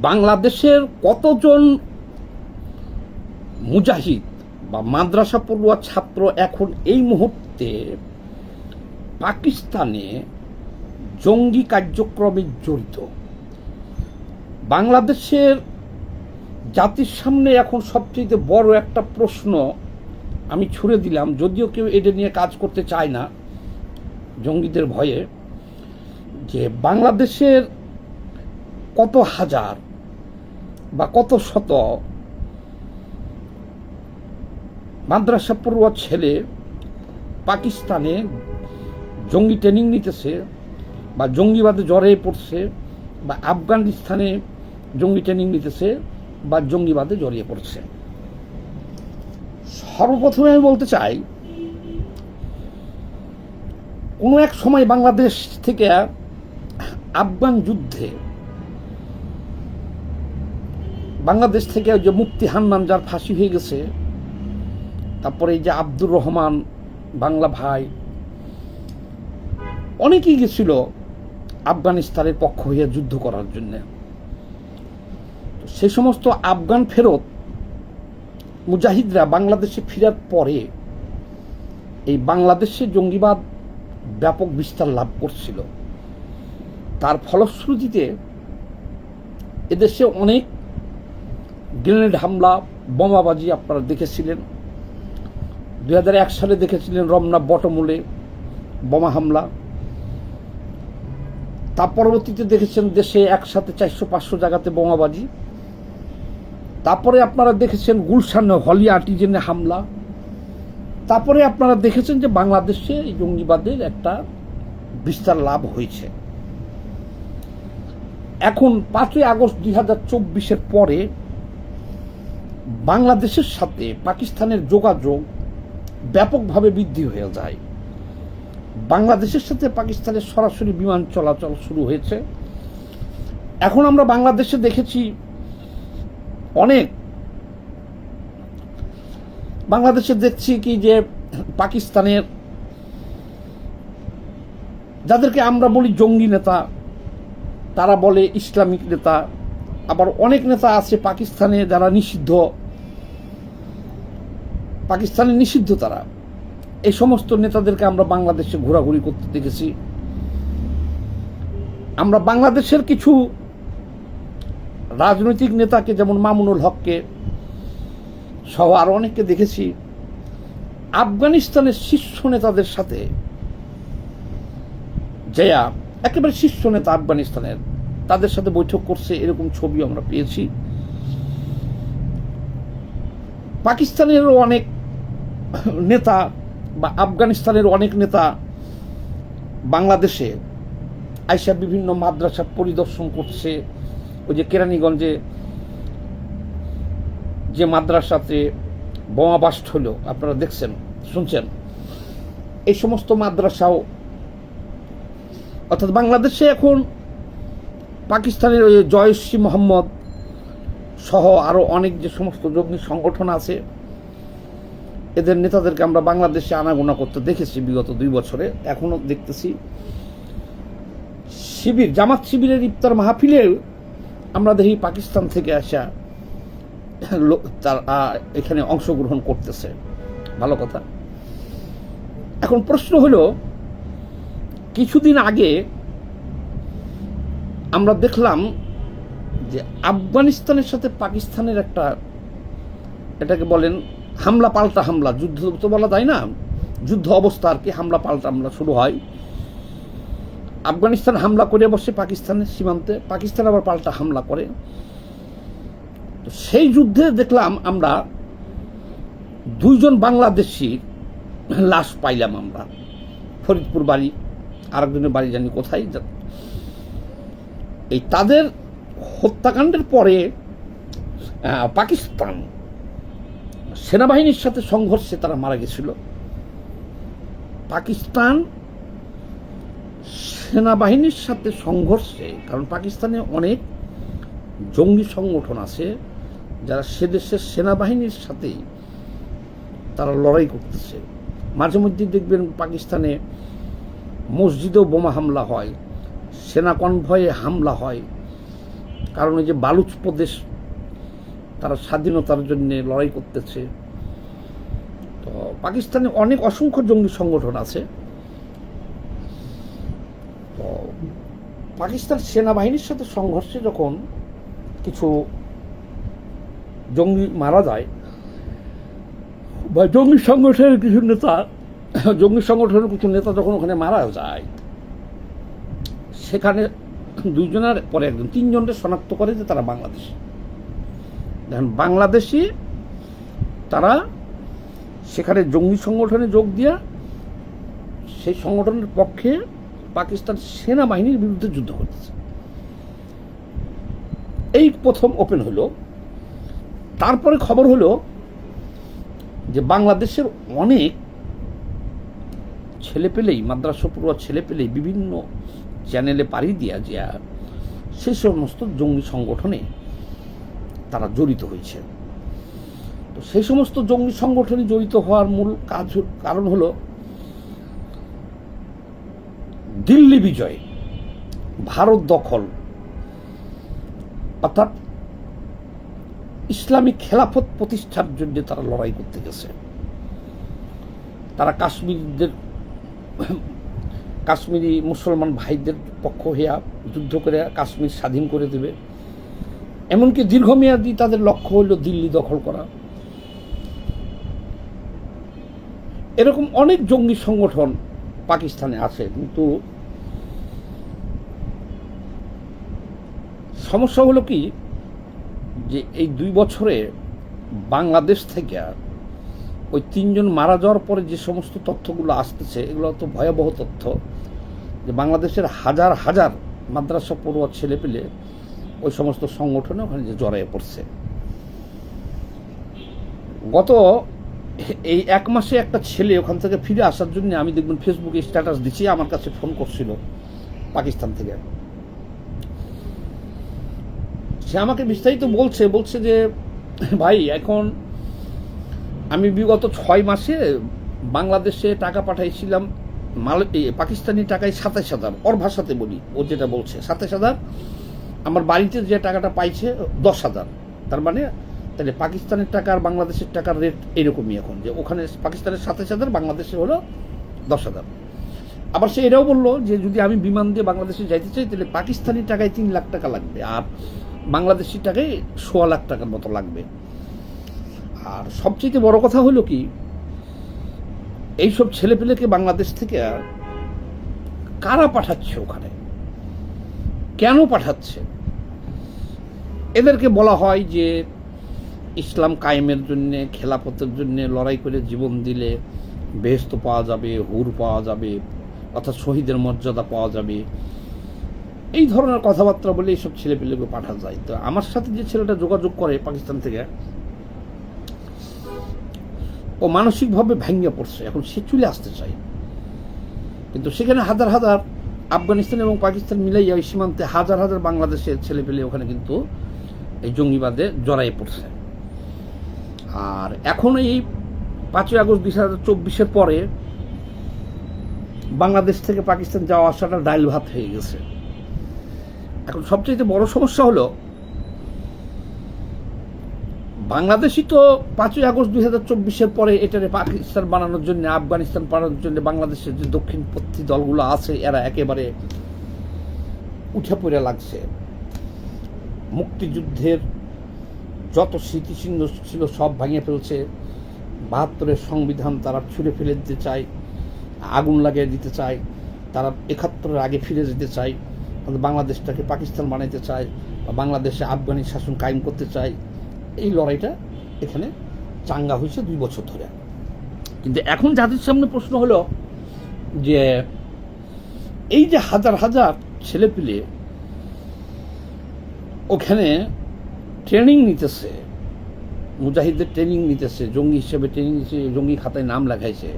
বাংলাদেশের কতজন মুজাহিদ বা মাদ্রাসা পড়ুয়া ছাত্র এখন এই মুহূর্তে পাকিস্তানে জঙ্গি কার্যক্রমে জড়িত? বাংলাদেশের জাতির সামনে এখন সবচেয়ে বড় একটা প্রশ্ন আমি ছুড়ে দিলাম, যদিও কেউ এটা নিয়ে কাজ করতে চায় না জঙ্গিদের ভয়ে, যে বাংলাদেশের কত হাজার বা কত শত মাদ্রাসা পড়ুয়া ছেলে পাকিস্তানে জঙ্গি ট্রেনিং নিতেছে বা জঙ্গিবাদে জড়িয়ে পড়ছে, বা আফগানিস্তানে জঙ্গি ট্রেনিং নিতেছে বা জঙ্গিবাদে জড়িয়ে পড়ছে। সর্বপ্রথমে আমি বলতে চাই, কোনো এক সময় বাংলাদেশ থেকে আফগান যুদ্ধে বাংলাদেশ থেকে যে মুফতি হান্নান, যার ফাঁসি হয়ে গেছে, তারপরে এই যে আব্দুর রহমান বাংলা ভাই, অনেকেই গেছিল আফগানিস্তানের পক্ষ হয়ে যুদ্ধ করার জন্য। সে সমস্ত আফগান ফেরত মুজাহিদরা বাংলাদেশে ফেরার পরে এই বাংলাদেশে জঙ্গিবাদ ব্যাপক বিস্তার লাভ করছিল। তার ফলশ্রুতিতে এদেশে অনেক গ্রেনেড হামলা, বোমাবাজি আপনারা দেখেছিলেন। 2001 সালে দেখেছিলেন রমনা বটমূলে বোমা হামলা। তার পরবর্তীতে দেখেছেন দেশে একসাথে 400-500 জায়গাতে বোমাবাজি। তারপরে আপনারা দেখেছেন গুলশানে হলি আর্টিজেনে হামলা। তারপরে আপনারা দেখেছেন যে বাংলাদেশে এই জঙ্গিবাদের একটা বিস্তার লাভ হয়েছে। এখন 5ই আগস্ট 2024-এর পরে বাংলাদেশের সাথে পাকিস্তানের যোগাযোগ ব্যাপকভাবে বৃদ্ধি হয়ে যায়। বাংলাদেশের সাথে পাকিস্তানের সরাসরি বিমান চলাচল শুরু হয়েছে। এখন আমরা বাংলাদেশে দেখেছি বাংলাদেশে দেখছি কি যে পাকিস্তানের যাদেরকে আমরা বলি জঙ্গি নেতা, তারা বলে ইসলামিক নেতা, আবার অনেক নেতা আছে পাকিস্তানে যারা নিষিদ্ধ, পাকিস্তানে নিষিদ্ধ তারা। এই সমস্ত নেতাদেরকে আমরা বাংলাদেশে ঘোরাঘুরি করতে দেখেছি। আমরা বাংলাদেশের কিছু রাজনৈতিক নেতাকে, যেমন মামুনুল হককে সহ আরো অনেককে দেখেছি আফগানিস্তানের শীর্ষ নেতাদের সাথে জয়া, একেবারে শীর্ষ নেতা আফগানিস্তানের, তাদের সাথে বৈঠক করছে, এরকম ছবি আমরা পেয়েছি। পাকিস্তানেরও অনেক নেতা বা আফগানিস্তানের অনেক নেতা বাংলাদেশে আইসা বিভিন্ন মাদ্রাসা পরিদর্শন করছে। ওই যে কেরানীগঞ্জে যে মাদ্রাসাতে বোমা বাস্ট হলো, আপনারা দেখছেন, শুনছেন, এই সমস্ত মাদ্রাসাও, অর্থাৎ বাংলাদেশে এখন পাকিস্তানের ওই জয়শ্রী মোহাম্মদ সহ আরো অনেক যে সমস্ত জঙ্গি সংগঠন আছে, এদের নেতাদেরকে আমরা বাংলাদেশে আনাগোনা করতে দেখেছি বিগত 2 বছরে, এখনো দেখতেছি। শিবির, জামাত শিবিরের ইফতার মাহফিলে আমরা দেখি পাকিস্তান থেকে আসা তার এখানে অংশগ্রহণ করতেছে, ভালো কথা। এখন প্রশ্ন হলো, কিছুদিন আগে আমরা দেখলাম যে আফগানিস্তানের সাথে পাকিস্তানের একটা, এটাকে বলেন হামলা পাল্টা হামলা, যুদ্ধ তো বলা যায় না, যুদ্ধ অবস্থা আর কি, হামলা পাল্টা হামলা শুরু হয়। আফগানিস্তান হামলা করে বসে পাকিস্তানের সীমান্তে, পাকিস্তান আবার পাল্টা হামলা করে। তো সেই যুদ্ধে দেখলাম আমরা 2 জন বাংলাদেশি লাশ পাইলাম আমরা, ফরিদপুর বাড়ি, আরেকজনের বাড়ি জানি কোথায়। এই তাদের হত্যাকাণ্ডের পরে পাকিস্তান সেনাবাহিনীর সাথে সংঘর্ষে তারা মারা গেছিল। পাকিস্তান সেনাবাহিনীর সাথে সংঘর্ষে, কারণ পাকিস্তানে অনেক জঙ্গি সংগঠন আছে যারা সে দেশের সেনাবাহিনীর সাথেই তারা লড়াই করতেছে। মাঝে মধ্যে দেখবেন পাকিস্তানে মসজিদেও বোমা হামলা হয়, সেনা কনভয়ে হামলা হয়, কারণ এই যে বালুচ প্রদেশ তারা স্বাধীনতার জন্য লড়াই করতেছে। তো পাকিস্তানে অনেক অসংখ্য জঙ্গি সংগঠন আছে। তো পাকিস্তান সেনাবাহিনীর সাথে সংঘর্ষে যখন কিছু জঙ্গি মারা যায় বা জঙ্গি সংগঠনের কিছু নেতা যখন ওখানে মারা যায়, সেখানে দুইজনের পরে একজন তিনজনকে শনাক্ত করে যে তারা বাংলাদেশি। দেখেন, বাংলাদেশি তারা সেখানে জঙ্গি সংগঠনে যোগ দিয়া সেই সংগঠনের পক্ষে পাকিস্তান সেনাবাহিনীর বিরুদ্ধে যুদ্ধ করতেছে। এই প্রথম ওপেন হলো। তারপরে খবর হলো যে বাংলাদেশের অনেক ছেলেপেলেই, মাদ্রাসা পড়ুয়া ছেলেপেলেই বিভিন্ন চ্যানেলে পাড়ি দিয়া যা সেই সমস্ত জঙ্গি সংগঠনে তারা জড়িত হয়েছে। তো সেই সমস্ত জঙ্গি সংগঠনে জড়িত হওয়ার মূল কারণ হলো দিল্লি বিজয়, ভারত দখল, অর্থাৎ ইসলামিক খেলাফত প্রতিষ্ঠার জন্য তারা লড়াই করতে গেছে। তারা কাশ্মীরি মুসলমান ভাইদের পক্ষ হইয়া যুদ্ধ করে কাশ্মীর স্বাধীন করে দেবে। এমনকি দীর্ঘমেয়াদী তাদের লক্ষ্য হইল দিল্লি দখল করা। এরকম অনেক জঙ্গি সংগঠন পাকিস্তানে আছে। কিন্তু সমস্যা হলো কি, যে এই 2 বছরে বাংলাদেশ থেকে ওই 3 জন মারা যাওয়ার পরে যে সমস্ত তথ্যগুলো আসতেছে, এগুলো তো ভয়াবহ তথ্য। যে বাংলাদেশের হাজার হাজার মাদ্রাসা পড়ুয়া ছেলেপেলে ওই সমস্ত সংগঠনে ওখানে যে জড়াইয়ে পড়ছে। গত এই 1 মাসে একটা ছেলে ওখান থেকে ফিরে আসার জন্য, আমি দেখবেন ফেসবুকে স্ট্যাটাস দিচ্ছি, আমার কাছে ফোন করছিল পাকিস্তান থেকে। সে আমাকে বিস্তারিত বলছে যে ভাই, এখন আমি বিগত 6 মাসে বাংলাদেশে টাকা পাঠাইছিলাম, পাকিস্তানি টাকায় 27,000, ওর ভাষাতে বলি, ও যেটা বলছে 27,000। আমার বাড়িতে যে টাকাটা পাইছে 10,000। তার মানে তাহলে পাকিস্তানের টাকা আর বাংলাদেশের টাকার রেট এরকমই এখন, যে ওখানে পাকিস্তানের 27,000, বাংলাদেশে হলো 10,000। আবার সে এটাও বললো যে যদি আমি বিমান দিয়ে বাংলাদেশে যাইতে চাই তাহলে পাকিস্তানি টাকায় 3 লাখ টাকা লাগবে, আর বাংলাদেশি টাকায় 16 লাখ টাকার মতো লাগবে। আর সবচেয়ে বড় কথা হলো কি, এইসব ছেলেপেলেকে বাংলাদেশ থেকে কারা পাঠাচ্ছে ওখানে, কেন পাঠাচ্ছে? এদেরকে বলা হয় যে ইসলাম কায়েমের জন্যে, খেলাফতের জন্যে লড়াই করে জীবন দিলে বেহেশত পাওয়া যাবে, হুর পাওয়া যাবে, অর্থাৎ শহীদের মর্যাদা পাওয়া যাবে। এই ধরনের কথাবার্তা বলে এইসব ছেলেপেলেকে পাঠা যায়। তো আমার সাথে যে ছেলেটা যোগাযোগ করে পাকিস্তান থেকে, ও মানসিকভাবে ভেঙে পড়ছে, এখন সে চলে আসতে চায়। কিন্তু সেখানে হাজার হাজার আফগানিস্তান এবং পাকিস্তান মিলাইয়া ওই সীমান্তে হাজার হাজার বাংলাদেশের ছেলেপেলে ওখানে কিন্তু এই জঙ্গিবাদে জড়াইয়ে পড়ছে। আর এখন এই 5ই আগস্ট 2024 পরে বাংলাদেশ থেকে পাকিস্তান যাওয়া আসাটা ডাইল ভাত হয়ে গেছে। এখন সবচেয়ে বড় সমস্যা হলো, বাংলাদেশি তো 5ই আগস্ট 2024 পরে এটারে পাকিস্তান বানানোর জন্য, আফগানিস্তান বানানোর জন্য বাংলাদেশের যে দক্ষিণপন্থী দলগুলো আছে এরা একেবারে উঠে পড়ে লাগছে। মুক্তিযুদ্ধের যত স্মৃতিচিহ্ন ছিল সব ভাঙিয়ে ফেলছে। 72-এর সংবিধান তারা ছুঁড়ে ফেলে দিতে চায়, আগুন লাগিয়ে দিতে চায়। তারা 71-এর আগে ফিরে যেতে চায়, বাংলাদেশটাকে পাকিস্তান বানাইতে চায়, বা বাংলাদেশে আফগানি শাসন কায়েম করতে চায়। এই লড়াইটা এখানে চাঙ্গা হয়েছে 2 বছর ধরে। কিন্তু এখন জাতির সামনে প্রশ্ন হলো যে এই যে হাজার হাজার ছেলেপিলে ওখানে ট্রেনিং নিতেছে, মুজাহিদদের ট্রেনিং নিতেছে, জঙ্গি হিসেবে ট্রেনিং নিচ্ছে, জঙ্গি খাতায় নাম লেখাইছে,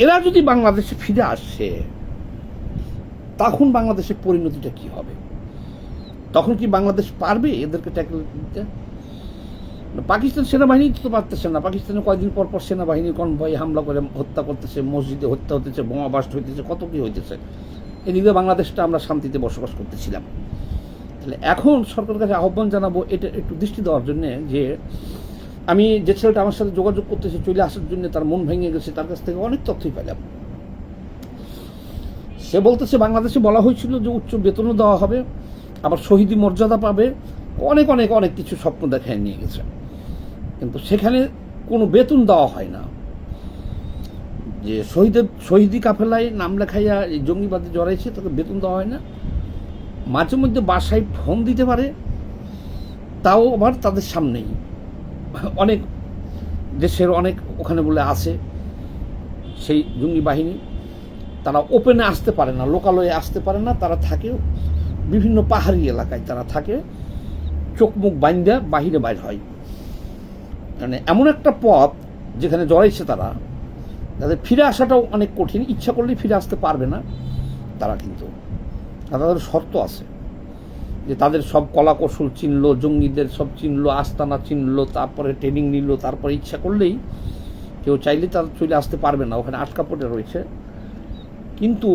এরা যদি বাংলাদেশে ফিরে আসে তখন বাংলাদেশের পরিণতিটা কি হবে? তখন কি বাংলাদেশ পারবে এদেরকে ট্যাকল দিতে? পাকিস্তান সেনাবাহিনী তো পারতেছে না। পাকিস্তানে কয়েকদিন পর পর সেনাবাহিনীর কনভয়ে হামলা করে হত্যা করতেছে, মসজিদে হত্যা হতেছে, বোমা বাস্ট হইতেছে, কত কি হইতেছে। এদিকে বাংলাদেশটা আমরা শান্তিতে বসবাস করতেছিলাম। তাহলে এখন সরকারের কাছে আহ্বান জানাবো এটা একটু দৃষ্টি দেওয়ার জন্যে, যে আমি যে ছেলেটা আমার সাথে যোগাযোগ করতেছে চলে আসার জন্য তার মন ভেঙে গেছে, তার কাছ থেকে অনেক তথ্যই পেলাম। সে বলতেছে বাংলাদেশে বলা হয়েছিল যে উচ্চ বেতনও দেওয়া হবে, আবার শহীদি মর্যাদা পাবে, অনেক অনেক অনেক কিছু স্বপ্ন দেখায় নিয়ে গেছে, কিন্তু সেখানে কোনো বেতন দেওয়া হয় না। যে শহীদি কাফেলায় নাম লেখাইয়া এই জঙ্গিবাদে জড়াইছে তাকে বেতন দেওয়া হয় না। মাঝে মধ্যে বাসায় ফোন দিতে পারে, তাও আবার তাদের সামনেই। অনেক দেশের অনেক ওখানে বলে আছে সেই জঙ্গি বাহিনী, তারা ওপেনে আসতে পারে না, লোকালয়ে আসতে পারে না, তারা থাকে বিভিন্ন পাহাড়ি এলাকায়, তারা থাকে চোখ মুখ বাইন্দা বাহিরে বাইর হয়। মানে এমন একটা পথ যেখানে জড়াইছে তারা, তাদের ফিরে আসাটাও অনেক কঠিন, ইচ্ছা করলেই ফিরে আসতে পারবে না তারা, কিন্তু তাদের শর্ত আছে যে তাদের সব কলা কৌশল চিনলো, জঙ্গিদের সব চিনলো, আস্তানা চিনলো, তারপরে ট্রেনিং নিল, তারপরে ইচ্ছা করলেই কেউ চাইলে তারা চলে আসতে পারবে না, ওখানে আটকা পড়ে রয়েছে। কিন্তু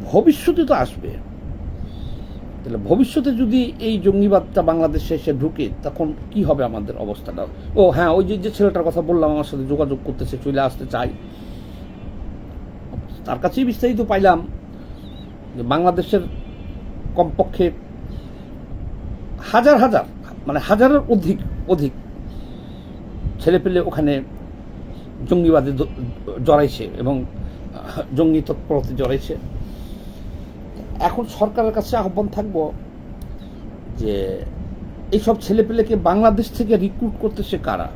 ভবিষ্যতে তো আসবে, তাহলে ভবিষ্যতে যদি এই জঙ্গিবাদটা বাংলাদেশে এসে ঢুকে তখন কি হবে আমাদের অবস্থাটা? ও হ্যাঁ, ওই যে ছেলেটার কথা বললাম আমার সাথে যোগাযোগ করতেছে, চলে আসতে চাই, তার কাছেই বিস্তারিত পাইলাম যে বাংলাদেশের কমপক্ষে হাজার হাজার, মানে হাজারের অধিক ছেলেপেলে ওখানে জঙ্গিবাদে জড়াইছে এবং জঙ্গি তৎপরতে জড়াইছে। এখন সরকারের কাছে আহ্বান থাকবো যে এইসব ছেলেপেলেকে বাংলাদেশ থেকে রিক্রুট করতেছে কারা,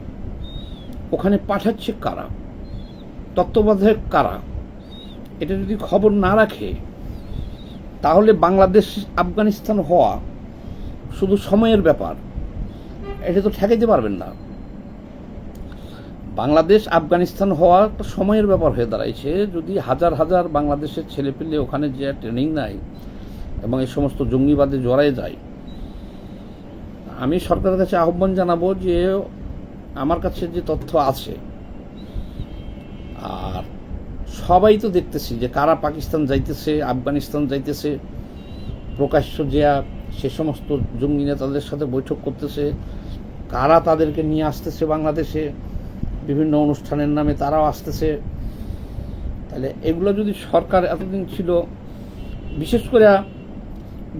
ওখানে পাঠাচ্ছে কারা, তত্ত্বাবধায়ক কারা, এটা যদি খবর না রাখে তাহলে বাংলাদেশ আফগানিস্তান হওয়া শুধু সময়ের ব্যাপার, এটা তো ঠেকাইতে পারবেন না। বাংলাদেশ আফগানিস্তান হওয়া একটা সময়ের ব্যাপার হয়ে দাঁড়াইছে যদি হাজার হাজার বাংলাদেশের ছেলেপেলে ওখানে যে ট্রেনিং নেয় এবং এই সমস্ত জঙ্গিবাদে জড়ায় যায়। আমি সরকারের কাছে আহ্বান জানাবো যে আমার কাছে যে তথ্য আছে, আর সবাই তো দেখতেছি যে কারা পাকিস্তান যাইতেছে, আফগানিস্তান যাইতেছে, প্রকাশ্য যে সে সমস্ত জঙ্গি নেতাদের সাথে বৈঠক করতেছে, কারা তাদেরকে নিয়ে আসতেছে বাংলাদেশে বিভিন্ন অনুষ্ঠানের নামে, তারাও আসতেছে। তাহলে এগুলো যদি সরকার এতদিন ছিল, বিশেষ করে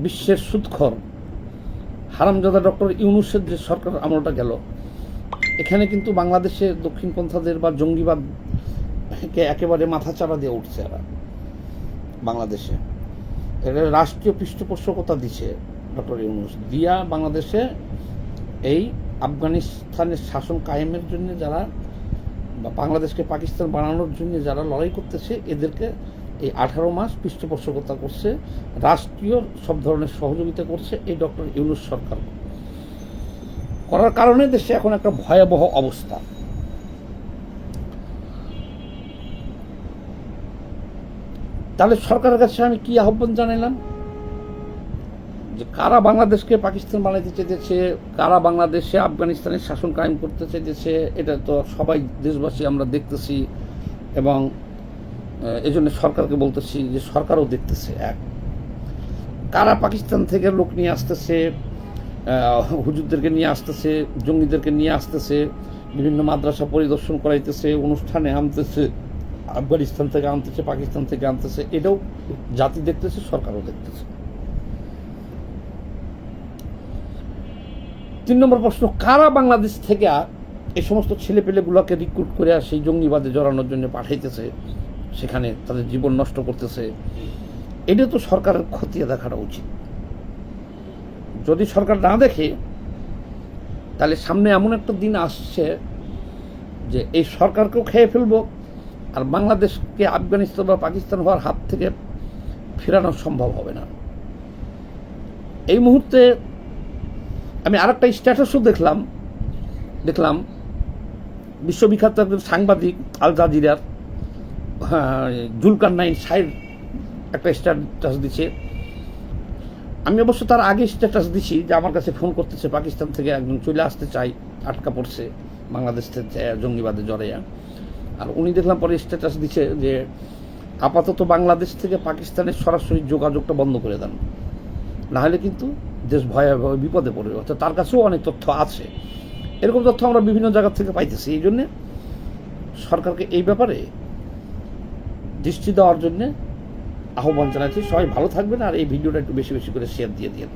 বিশ্বের সুদখোর হারামজাদা ডক্টর ইউনূসের যে সরকার আমলটা গেল, এখানে কিন্তু বাংলাদেশে দক্ষিণপন্থাদের বা জঙ্গিবাদকে একেবারে মাথাচাড়া দিয়ে উঠছে এরা বাংলাদেশে। এটা রাষ্ট্রীয় পৃষ্ঠপোষকতা দিচ্ছে ডক্টর ইউনূস, দিয়া বাংলাদেশে এই আফগানিস্তানের শাসন কায়েমের জন্য যারা, বা বাংলাদেশকে পাকিস্তান বানানোর জন্য যারা লড়াই করতেছে, এদেরকে এই 18 মাস পৃষ্ঠপোষকতা করছে, রাষ্ট্রীয় সব ধরনের সহযোগিতা করছে এই ডক্টর ইউনূস সরকার। করার কারণে দেশে এখন একটা ভয়াবহ অবস্থা। তাহলে সরকারের কাছে আমি কি আহ্বান জানালাম যে কারা বাংলাদেশকে পাকিস্তান বানাইতে চেয়েছে, কারা বাংলাদেশে আফগানিস্তানের শাসন কায়েম করতে চেয়েছে, এটা তো সবাই দেশবাসী আমরা দেখতেছি, এবং এই জন্য সরকারকে বলতেছি যে সরকারও দেখতেছে। এক, কারা পাকিস্তান থেকে লোক নিয়ে আসতেছে, হুজুরদেরকে নিয়ে আসতেছে, জঙ্গিদেরকে নিয়ে আসতেছে, বিভিন্ন মাদ্রাসা পরিদর্শন করাইতেছে, অনুষ্ঠানে আনতেছে, আফগানিস্তান থেকে আনতেছে, পাকিস্তান থেকে আনতেছে, এটাও জাতি দেখতেছে, সরকারও দেখতেছে। 3 নম্বর প্রশ্ন, কারা বাংলাদেশ থেকে এই সমস্ত ছেলেপেলেগুলোকে রিক্রুট করে সেই জঙ্গিবাদে জড়ানোর জন্য পাঠাইতেছে, সেখানে তাদের জীবন নষ্ট করতেছে, এটা তো সরকারের খতিয়ে দেখাটা উচিত। যদি সরকার না দেখে তাহলে সামনে এমন একটা দিন আসছে যে এই সরকারকেও খেয়ে ফেলবো, আর বাংলাদেশকে আফগানিস্তান বা পাকিস্তান হওয়ার হাত থেকে ফেরানো সম্ভব হবে না। এই মুহূর্তে আমি আরেকটা স্ট্যাটাসও দেখলাম বিশ্ববিখ্যাত একজন সাংবাদিক আল জাজিরার জুলকারনাইন সাহেব একটা স্ট্যাটাস দিচ্ছে। আমি অবশ্য তার আগে স্ট্যাটাস দিছি যে আমার কাছে ফোন করতেছে, পাকিস্তান থেকে একজন চলে আসতে চাই, আটকা পড়ছে বাংলাদেশ থেকে জঙ্গিবাদে জড়াইয়া। আর উনি দেখলাম পরে স্ট্যাটাস দিচ্ছে যে আপাতত বাংলাদেশ থেকে পাকিস্তানের সরাসরি যোগাযোগটা বন্ধ করে দেন, না হলে কিন্তু দেশ ভয়াবহ বিপদে পড়বে। অর্থাৎ তার কাছেও অনেক তথ্য আছে। এরকম তথ্য আমরা বিভিন্ন জায়গা থেকে পাইতেছি। এই জন্যে সরকারকে এই ব্যাপারে দৃষ্টি দেওয়ার জন্যে আহ্বান জানাচ্ছি। সবাই ভালো থাকবেন, আর এই ভিডিওটা একটু বেশি বেশি করে শেয়ার দিয়ে দিন।